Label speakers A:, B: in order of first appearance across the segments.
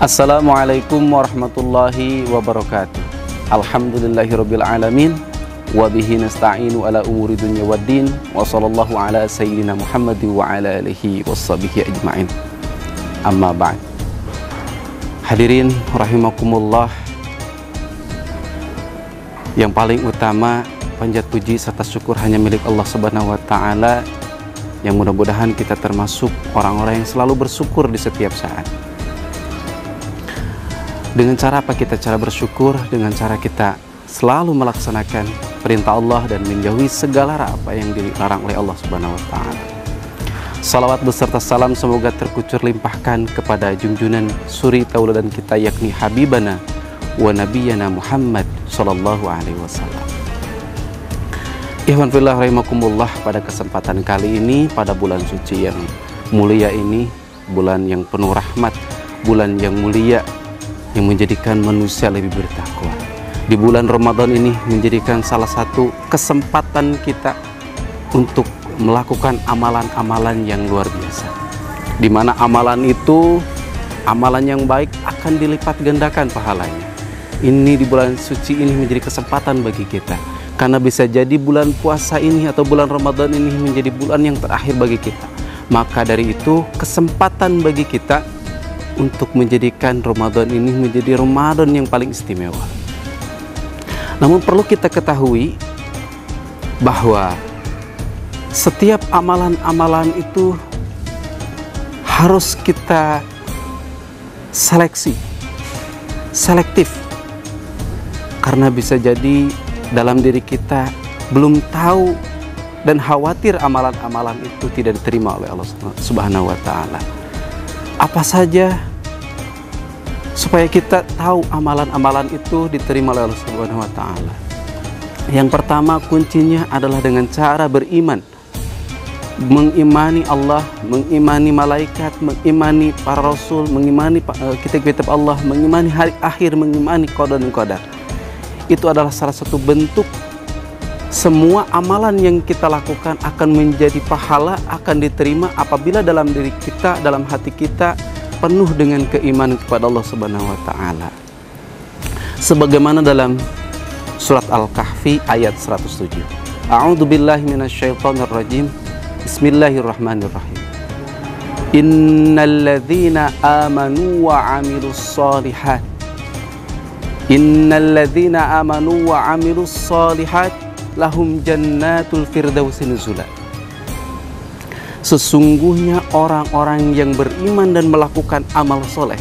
A: Assalamualaikum warahmatullahi wabarakatuh. Alhamdulillahirabbil alamin wa bihi nasta'inu ala umuri dunya waddin wa sallallahu ala sayyidina Muhammadin wa ala alihi washabihi ajma'in. Amma ba'd. Hadirin rahimakumullah, yang paling utama panjat puji serta syukur hanya milik Allah Subhanahu wa taala, yang mudah-mudahan kita termasuk orang-orang yang selalu bersyukur di setiap saat. Dengan cara apa kita cara bersyukur? Dengan cara kita selalu melaksanakan perintah Allah dan menjauhi segala apa yang dilarang oleh Allah Subhanahu wa taala. Salawat beserta salam semoga terkucur limpahkan kepada junjungan suri tauladan kita, yakni Habibana wa Nabiyana Muhammad sallallahu alaihi wasallam. Ikhwan fillah rahimakumullah, pada kesempatan kali ini, pada bulan suci yang mulia ini, bulan yang penuh rahmat, bulan yang mulia yang menjadikan manusia lebih bertakwa. Di bulan Ramadan ini menjadikan salah satu kesempatan kita untuk melakukan amalan-amalan yang luar biasa, di mana amalan itu, amalan yang baik akan dilipat gandakan pahalanya. Ini di bulan suci ini menjadi kesempatan bagi kita, karena bisa jadi bulan puasa ini atau bulan Ramadan ini menjadi bulan yang terakhir bagi kita. Maka dari itu kesempatan bagi kita untuk menjadikan Ramadan ini menjadi Ramadan yang paling istimewa. Namun perlu kita ketahui bahwa setiap amalan-amalan itu harus kita selektif, karena bisa jadi dalam diri kita belum tahu dan khawatir amalan-amalan itu tidak diterima oleh Allah Subhanahu wa taala. Apa saja supaya kita tahu amalan-amalan itu diterima oleh Allah Subhanahu wa taala? Yang pertama, kuncinya adalah dengan cara beriman. Mengimani Allah, mengimani malaikat, mengimani para rasul, mengimani kitab-kitab Allah, mengimani hari akhir, mengimani qada dan qadar. Itu adalah salah satu bentuk semua amalan yang kita lakukan akan menjadi pahala, akan diterima apabila dalam diri kita, dalam hati kita penuh dengan keimanan kepada Allah Subhanahu wa taala. Sebagaimana dalam surat Al-Kahfi ayat 107. A'udzu billahi minasyaitonir rajim. Bismillahirrahmanirrahim. Innalladzina amanu wa 'amilus shalihat. Innalladzina amanu wa 'amilus shalihat lahum jannatul firdausi nuzula. Sesungguhnya orang-orang yang beriman dan melakukan amal soleh,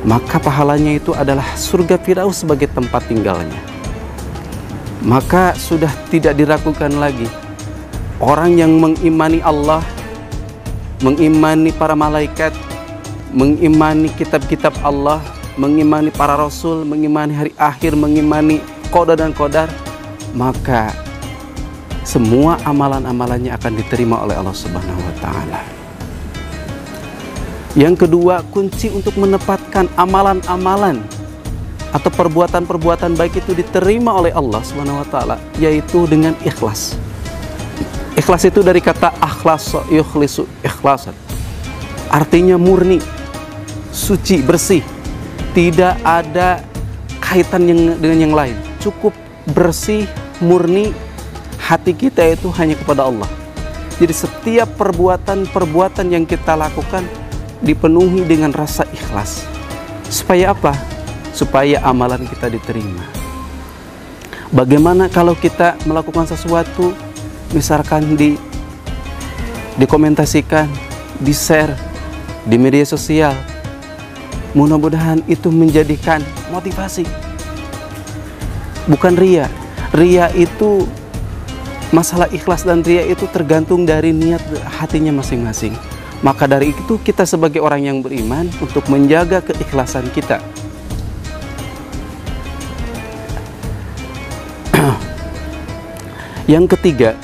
A: maka pahalanya itu adalah surga Firdaus sebagai tempat tinggalnya. Maka sudah tidak diragukan lagi, orang yang mengimani Allah, mengimani para malaikat, mengimani kitab-kitab Allah, mengimani para rasul, mengimani hari akhir, mengimani qada dan qadar, maka semua amalan-amalannya akan diterima oleh Allah Subhanahu wa taala. Yang kedua, kunci untuk menempatkan amalan-amalan atau perbuatan-perbuatan baik itu diterima oleh Allah Subhanahu wa taala, yaitu dengan ikhlas. Ikhlas itu dari kata akhlas, yukhlisu, ikhlasan. Artinya murni, suci, bersih. Tidak ada kaitan dengan yang lain. Cukup bersih, murni, hati kita itu hanya kepada Allah. Jadi setiap perbuatan yang kita lakukan dipenuhi dengan rasa ikhlas. Supaya apa? Supaya amalan kita diterima. Bagaimana kalau kita melakukan sesuatu, misalkan dikomentasikan, di-share di media sosial, mudah-mudahan itu menjadikan motivasi, bukan ria. Ria itu, masalah ikhlas dan ria itu tergantung dari niat hatinya masing-masing. Maka dari itu kita sebagai orang yang beriman untuk menjaga keikhlasan kita. Yang ketiga,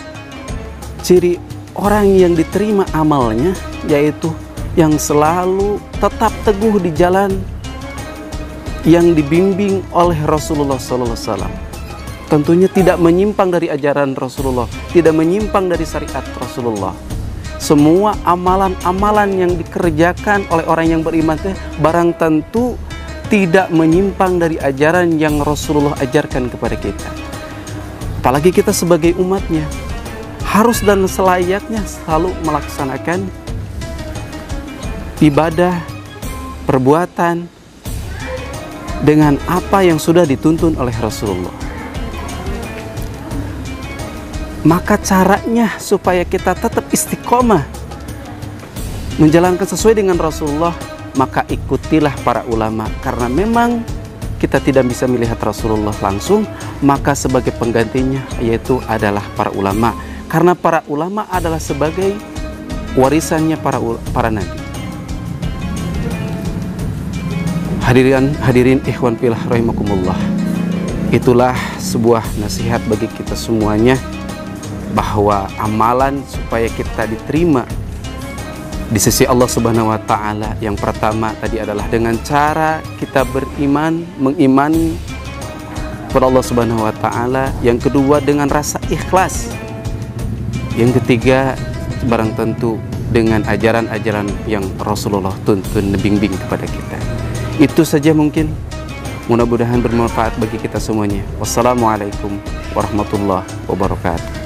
A: ciri orang yang diterima amalnya yaitu yang selalu tetap teguh di jalan yang dibimbing oleh Rasulullah SAW. Tentunya tidak menyimpang dari ajaran Rasulullah, tidak menyimpang dari syariat Rasulullah. semua amalan-amalan yang dikerjakan oleh orang yang beriman itu barang tentu tidak menyimpang dari ajaran yang Rasulullah ajarkan kepada kita. Apalagi kita sebagai umatnya harus dan selayaknya selalu melaksanakan ibadah, perbuatan dengan apa yang sudah dituntun oleh Rasulullah. Maka caranya supaya kita tetap istiqomah menjalankan sesuai dengan Rasulullah, maka ikutilah para ulama. Karena memang kita tidak bisa melihat Rasulullah langsung, maka sebagai penggantinya yaitu adalah para ulama. Karena para ulama adalah sebagai warisannya para nabi. Hadirin ikhwan fillah rahimakumullah. Itulah sebuah nasihat bagi kita semuanya, bahwa amalan supaya kita diterima di sisi Allah Subhanahu wa taala, yang pertama tadi adalah dengan cara kita beriman, mengimani kepada Allah Subhanahu wa taala. Yang kedua dengan rasa ikhlas. Yang ketiga barang tentu dengan ajaran-ajaran yang Rasulullah tuntun bimbing kepada kita. Itu saja mungkin. Mudah-mudahan bermanfaat bagi kita semuanya. Wassalamualaikum warahmatullahi wabarakatuh.